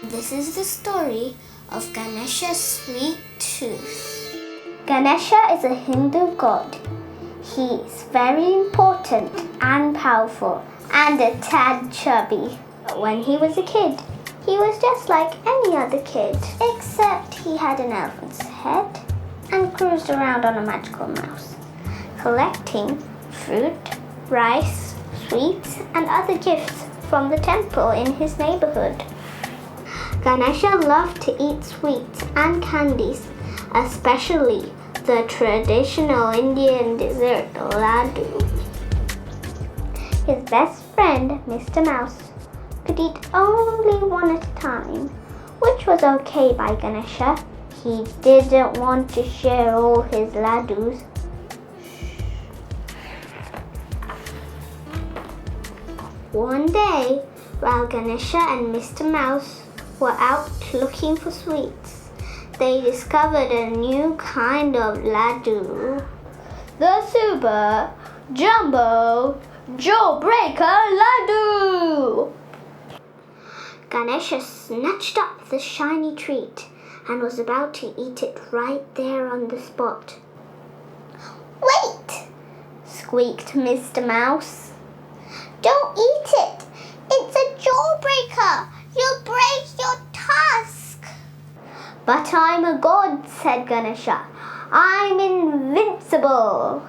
This is the story of Ganesha's sweet tooth. Ganesha is a Hindu god. He is very important and powerful and a tad chubby. When he was a kid, he was just like any other kid, except he had an elephant's head and cruised around on a magical mouse, collecting fruit, rice, sweets, and other gifts from the temple in his neighborhood. Ganesha loved to eat sweets and candies, especially the traditional Indian dessert laddu. His best friend, Mr. Mouse, could eat only one at a time, which was okay by Ganesha. He didn't want to share all his laddus. One day, while Ganesha and Mr. Mouse were out looking for sweets, they discovered a new kind of laddu. The Super Jumbo Jawbreaker Laddu! Ganesha snatched up the shiny treat and was about to eat it right there on the spot. "Wait!" squeaked Mr. Mouse. "Don't eat it! It's a jawbreaker! You'll break your tusk!" "But I'm a god," said Ganesha. "I'm invincible!"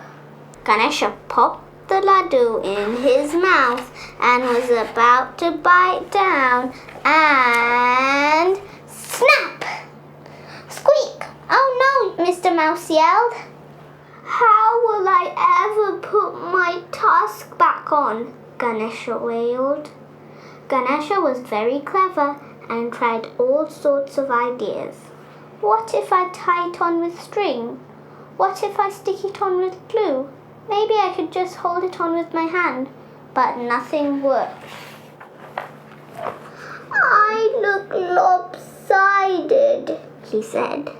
Ganesha popped the laddu in his mouth and was about to bite down and snap! Squeak! "Oh no!" Mr. Mouse yelled. "How will I ever put my tusk back on?" Ganesha wailed. Ganesha was very clever and tried all sorts of ideas. What if I tie it on with string? What if I stick it on with glue? Maybe I could just hold it on with my hand, but nothing worked. "I look lopsided," he said.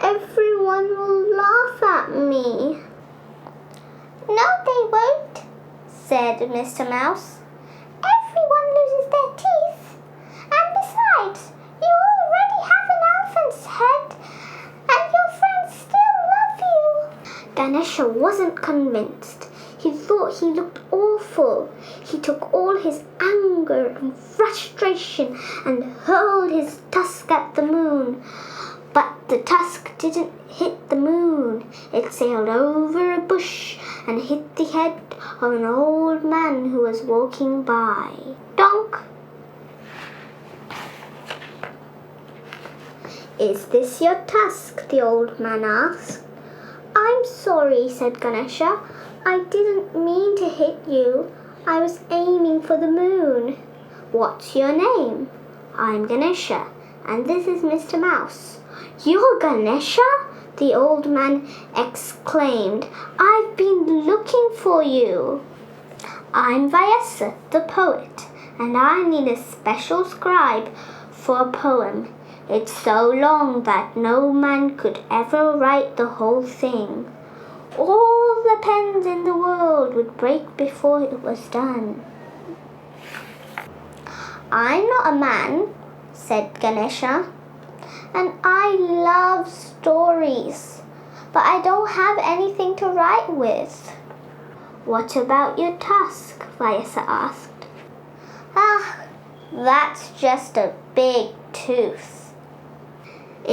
"Everyone will laugh at me." "No, they won't," said Mr. Mouse. "Everyone loses their teeth. And besides, you already have an elephant's head, and your friends still love you." Ganesha wasn't convinced. He thought he looked awful. He took all his anger and frustration and hurled his tusk at the moon. But the tusk didn't hit the moon. It sailed over a bush and hit the head of an old man who was walking by. Donk! "Is this your tusk?" the old man asked. "I'm sorry," said Ganesha. "I didn't mean to hit you. I was aiming for the moon." "What's your name?" "I'm Ganesha, and this is Mr. Mouse." "You're Ganesha?" the old man exclaimed. "I've been looking for you." "I'm Vyasa, the poet, and I need a special scribe for a poem. It's so long that no man could ever write the whole thing. All the pens in the world would break before it was done." "I'm not a man," said Ganesha, "and I love stories, but I don't have anything to write with." "What about your tusk?" Vyasa asked. "Ah, that's just a big tooth."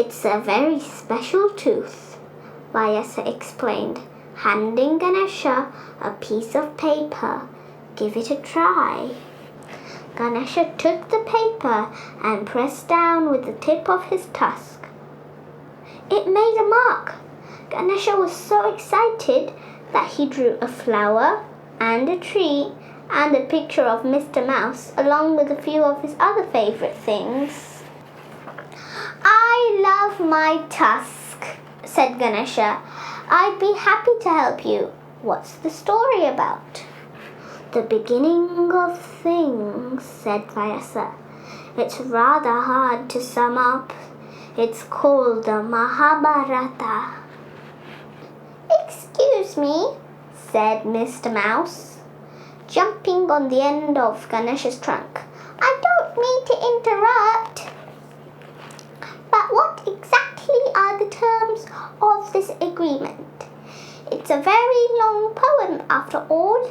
"It's a very special tooth," Vyasa explained, handing Ganesha a piece of paper. "Give it a try." Ganesha took the paper and pressed down with the tip of his tusk. It made a mark. Ganesha was so excited that he drew a flower and a tree and a picture of Mr. Mouse along with a few of his other favorite things. "I love my tusk," said Ganesha. "I'd be happy to help you. What's the story about?" "The beginning of things," said Vyasa. "It's rather hard to sum up. It's called the Mahabharata." "Excuse me," said Mr. Mouse, jumping on the end of Ganesha's trunk. "I don't mean to interrupt. But what exactly are the terms of this agreement? It's a very long poem after all.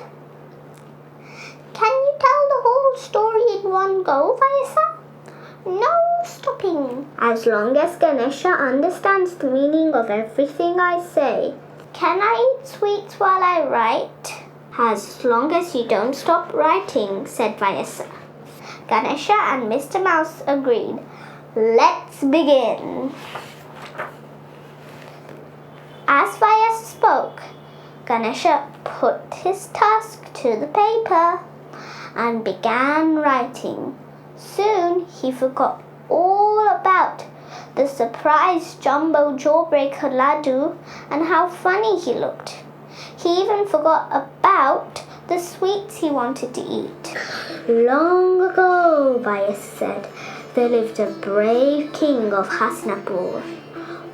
Can you tell the whole story in one go, Vyasa? No stopping. As long as Ganesha understands the meaning of everything I say. Can I eat sweets while I write? As long as you don't stop writing, said Vyasa. Ganesha and Mr. Mouse agreed. Let's begin. As Vyasa spoke, Ganesha put his tusk to the paper and began writing. Soon he forgot all about the surprise jumbo jawbreaker laddu and how funny he looked. He even forgot about the sweets he wanted to eat. Long ago, Vyasa said, there lived a brave king of Hastinapur.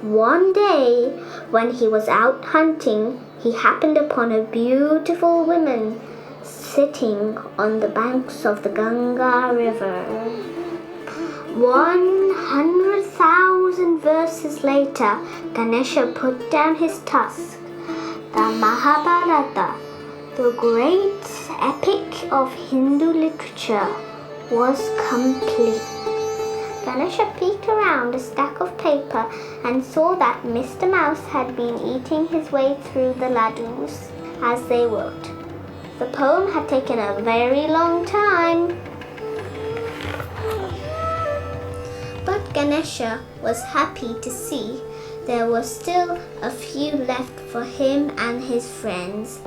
One day, when he was out hunting, he happened upon a beautiful woman sitting on the banks of the Ganga river. 100,000 verses later, Ganesha put down his tusk. The Mahabharata, the great epic of Hindu literature, was complete. Ganesha peeked around a stack of paper and saw that Mr. Mouse had been eating his way through the laddus as they worked. The poem had taken a very long time. But Ganesha was happy to see there were still a few left for him and his friends.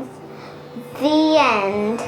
The end.